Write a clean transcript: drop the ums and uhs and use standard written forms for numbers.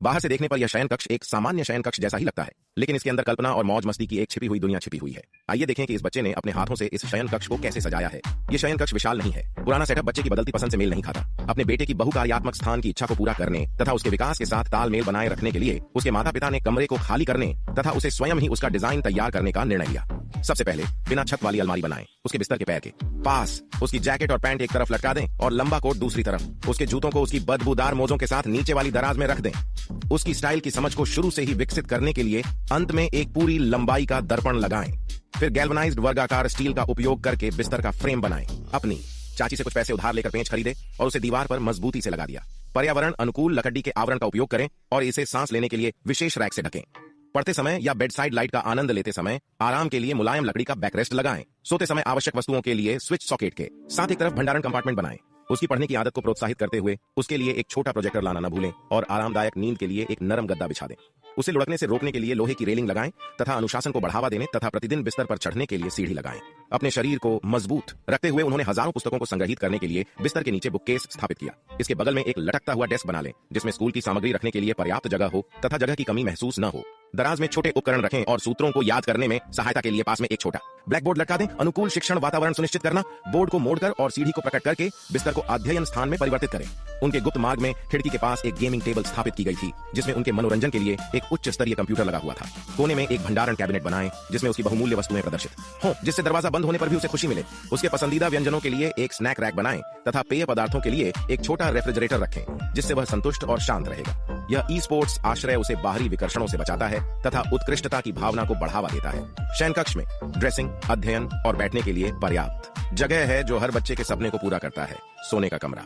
बाहर से देखने पर यह शयन कक्ष एक सामान्य शयन कक्ष जैसा ही लगता है, लेकिन इसके अंदर कल्पना और मौज मस्ती की एक छिपी हुई दुनिया छिपी हुई है। आइए देखें कि इस बच्चे ने अपने हाथों से इस शयन कक्ष को कैसे सजाया है। ये शयन कक्ष विशाल नहीं है। पुराना सेटअप बच्चे की बदलती पसंद से मेल नहीं खाता। अपने बेटे की बहुकार्यात्मक स्थान की इच्छा को पूरा करने तथा उसके विकास के साथ तालमेल बनाए रखने के लिए उसके माता पिता ने कमरे को खाली करने तथा उसे स्वयं ही उसका डिजाइन तैयार करने का निर्णय लिया। सबसे पहले बिना छत वाली अलमारी बनाएं, उसके बिस्तर के पैर के पास उसकी जैकेट और पैंट एक तरफ लटका दें और लंबा कोट दूसरी तरफ। उसके जूतों को उसकी बदबूदार मोजों के साथ नीचे वाली दराज में रख दें। उसकी स्टाइल की समझ को शुरू से ही विकसित करने के लिए अंत में एक पूरी लंबाई का दर्पण लगाएं। फिर गैल्वनाइज्ड वर्गाकार स्टील का उपयोग करके बिस्तर का फ्रेम बनाएं। अपनी चाची से कुछ पैसे उधार लेकर पेंच खरीदे और उसे दीवार पर मजबूती से लगा दिया। पर्यावरण अनुकूल लकड़ी के आवरण का उपयोग करें और इसे सांस लेने के लिए विशेष रैक से ढकें। पढ़ते समय या बेड साइड लाइट का आनंद लेते समय आराम के लिए मुलायम लकड़ी का बैकरेस्ट लगाएं। सोते समय आवश्यक वस्तुओं के लिए स्विच सॉकेट के साथ एक तरफ भंडारण कंपार्टमेंट बनाएं। उसकी पढ़ने की आदत को प्रोत्साहित करते हुए उसके लिए एक छोटा प्रोजेक्टर लाना न भूलें और आरामदायक नींद के लिए एक नरम गद्दा बिछा दें। उसे लुढ़कने से रोकने के लिए लोहे की रेलिंग लगाएं तथा अनुशासन को बढ़ावा देने तथा प्रतिदिन बिस्तर पर चढ़ने के लिए सीढ़ी लगाएं। अपने शरीर को मजबूत रखते हुए उन्होंने हजारों पुस्तकों को संग्रहित करने के लिए बिस्तर के नीचे बुककेस स्थापित किया। इसके बगल में एक लटकता हुआ डेस्क बना लें जिसमें स्कूल की सामग्री रखने के लिए पर्याप्त जगह हो तथा जगह की कमी महसूस न हो। दराज में छोटे उपकरण रखें और सूत्रों को याद करने में सहायता के लिए पास में एक छोटा ब्लैक बोर्ड लटका दें। अनुकूल शिक्षण वातावरण सुनिश्चित करना, बोर्ड को मोड़कर और सीढ़ी को प्रकट करके बिस्तर को अध्ययन स्थान में परिवर्तित करें। उनके गुप्त मार्ग में खिड़की के पास एक गेमिंग टेबल स्थापित की गई थी जिसमें उनके मनोरंजन के लिए एक उच्च स्तरीय कंप्यूटर लगा हुआ था। कोने में एक भंडारण कैबिनेट बनाएं जिसमें उसकी बहुमूल्य वस्तुएं प्रदर्शित हों, जिससे दरवाजा बंद होने पर भी उसे खुशी मिले। उसके पसंदीदा व्यंजनों के लिए एक स्नैक रैक बनाएं तथा पेय पदार्थों के लिए एक छोटा रेफ्रिजरेटर रखें जिससे वह संतुष्ट और शांत रहेगा। यह ई स्पोर्ट्स आश्रय उसे बाहरी विकर्षणों से बचाता है तथा उत्कृष्टता की भावना को बढ़ावा देता है। शयन कक्ष में ड्रेसिंग, अध्ययन और बैठने के लिए पर्याप्त जगह है जो हर बच्चे के सपने को पूरा करता है, सोने का कमरा।